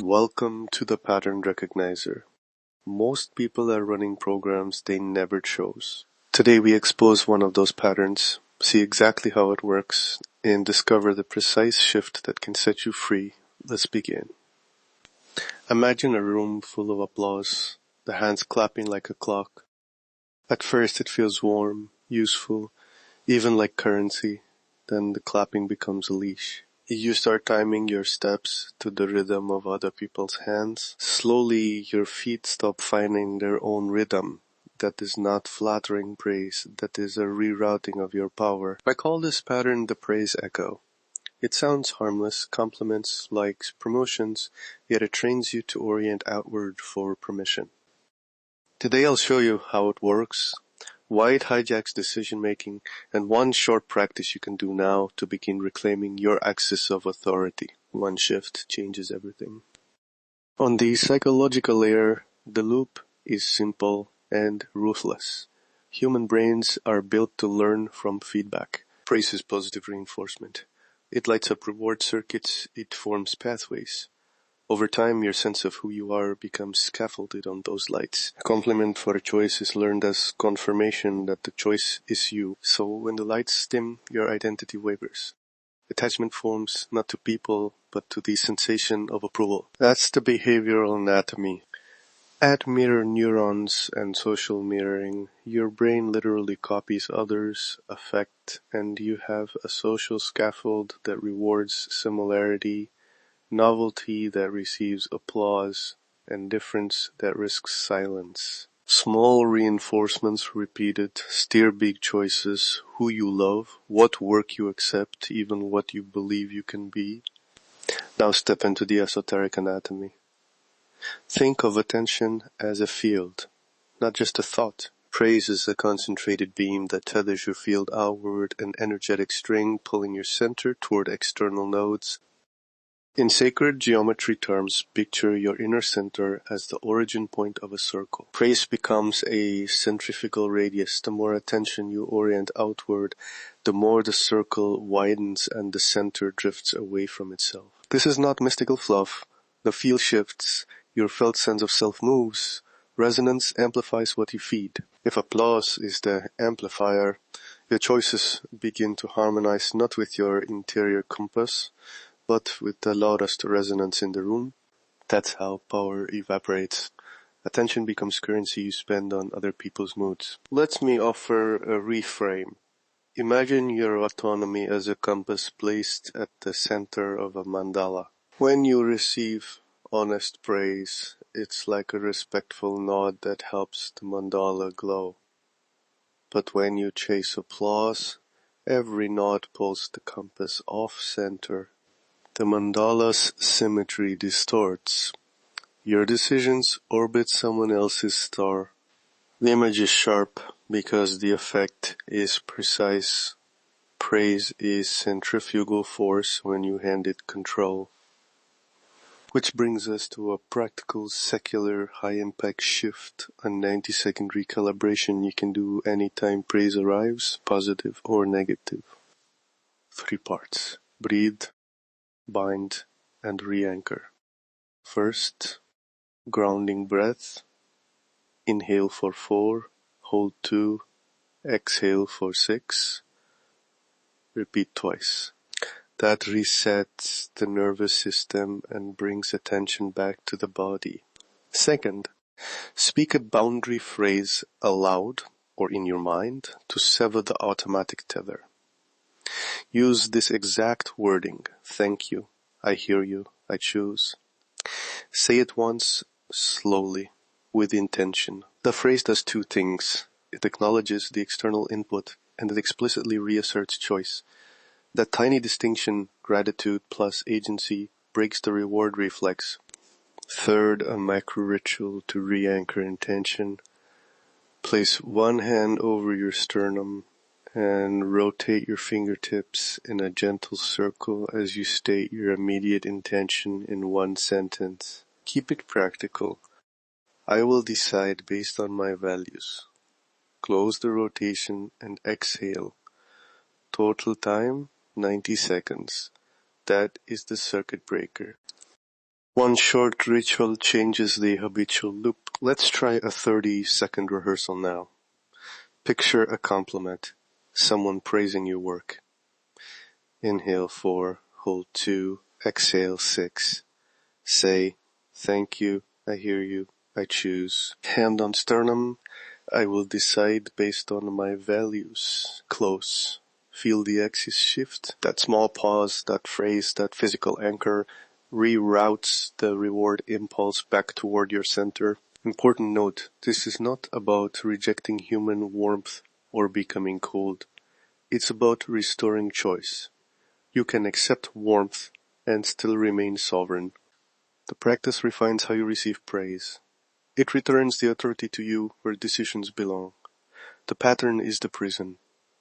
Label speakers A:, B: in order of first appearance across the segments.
A: Welcome to the Pattern Recognizer. Most people are running programs they never chose. Today we expose one of those patterns, see exactly how it works, and discover the precise shift that can set you free. Let's begin. Imagine a room full of applause, the hands clapping like a clock. At first it feels warm, useful, even like currency. Then the clapping becomes a leash. You start timing your steps to the rhythm of other people's hands. Slowly, your feet stop finding their own rhythm. That is not flattering praise. That is a rerouting of your power. I call this pattern the praise echo. It sounds harmless, compliments, likes, promotions, yet it trains you to orient outward for permission. Today I'll show you how it works, why it hijacks decision-making, and one short practice you can do now to begin reclaiming your axis of authority. One shift changes everything. On the psychological layer, the loop is simple and ruthless. Human brains are built to learn from feedback. Praise is positive reinforcement. It lights up reward circuits, it forms pathways. Over time, your sense of who you are becomes scaffolded on those lights. A compliment for a choice is learned as confirmation that the choice is you. So when the lights dim, your identity wavers. Attachment forms not to people, but to the sensation of approval. That's the behavioral anatomy. Add mirror neurons and social mirroring. Your brain literally copies others' affect, and you have a social scaffold that rewards similarity, novelty that receives applause, and difference that risks silence. Small reinforcements repeated steer big choices, who you love, what work you accept, even what you believe you can be. Now step into the esoteric anatomy. Think of attention as a field, not just a thought. Praise is a concentrated beam that tethers your field outward, an energetic string pulling your center toward external nodes. In sacred geometry terms, picture your inner center as the origin point of a circle. Praise becomes a centrifugal radius. The more attention you orient outward, the more the circle widens and the center drifts away from itself. This is not mystical fluff. The field shifts, your felt sense of self moves. Resonance amplifies what you feed. If applause is the amplifier, your choices begin to harmonize not with your interior compass, but with the loudest resonance in the room. That's how power evaporates. Attention becomes currency you spend on other people's moods. Let me offer a reframe. Imagine your autonomy as a compass placed at the center of a mandala. When you receive honest praise, it's like a respectful nod that helps the mandala glow. But when you chase applause, every nod pulls the compass off center. The mandala's symmetry distorts. Your decisions orbit someone else's star. The image is sharp because the effect is precise. Praise is centrifugal force when you hand it control. Which brings us to a practical, secular, high-impact shift, a 90-second recalibration you can do anytime praise arrives, positive or negative. 3 parts. Breathe, bind, and re-anchor. First, grounding breath. Inhale for 4, hold 2, exhale for 6. Repeat twice. That resets the nervous system and brings attention back to the body. Second, speak a boundary phrase aloud or in your mind to sever the automatic tether. Use this exact wording. Thank you. I hear you. I choose. Say it once, slowly, with intention. The phrase does 2 things. It acknowledges the external input and it explicitly reasserts choice. That tiny distinction, gratitude plus agency, breaks the reward reflex. Third, a macro ritual to re-anchor intention. Place one hand over your sternum and rotate your fingertips in a gentle circle as you state your immediate intention in one sentence. Keep it practical. I will decide based on my values. Close the rotation and exhale. Total time, 90 seconds. That is the circuit breaker. One short ritual changes the habitual loop. Let's try a 30-second rehearsal now. Picture a compliment. Someone praising your work. Inhale 4, hold 2, exhale 6. Say, thank you, I hear you, I choose. Hand on sternum, I will decide based on my values. Close. Feel the axis shift. That small pause, that phrase, that physical anchor reroutes the reward impulse back toward your center. Important note, this is not about rejecting human warmth or becoming cold. It's about restoring choice. You can accept warmth and still remain sovereign. The practice refines how you receive praise. It returns the authority to you where decisions belong. The pattern is the prison.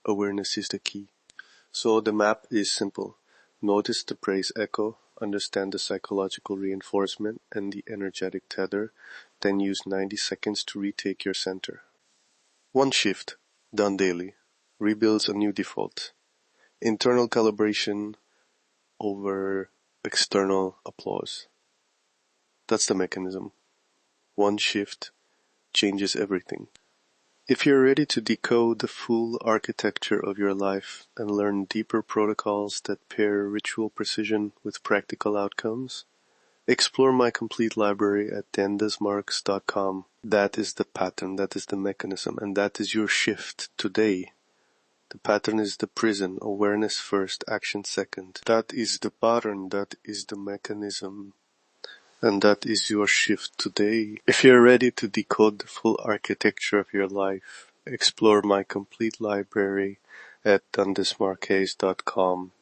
A: Awareness is the key. So the map is simple. Notice the praise echo, understand the psychological reinforcement and the energetic tether, then use 90 seconds to retake your center. One shift, done daily, rebuilds a new default. Internal calibration over external applause. That's the mechanism. One shift changes everything. If you're ready to decode the full architecture of your life and learn deeper protocols that pair ritual precision with practical outcomes, explore my complete library at Desmarques.com. That is the pattern, that is the mechanism, and that is your shift today. The pattern is the prison, awareness first, action second. That is the pattern, that is the mechanism. And that is your shift today. If you're ready to decode the full architecture of your life, explore my complete library at Desmarques.com.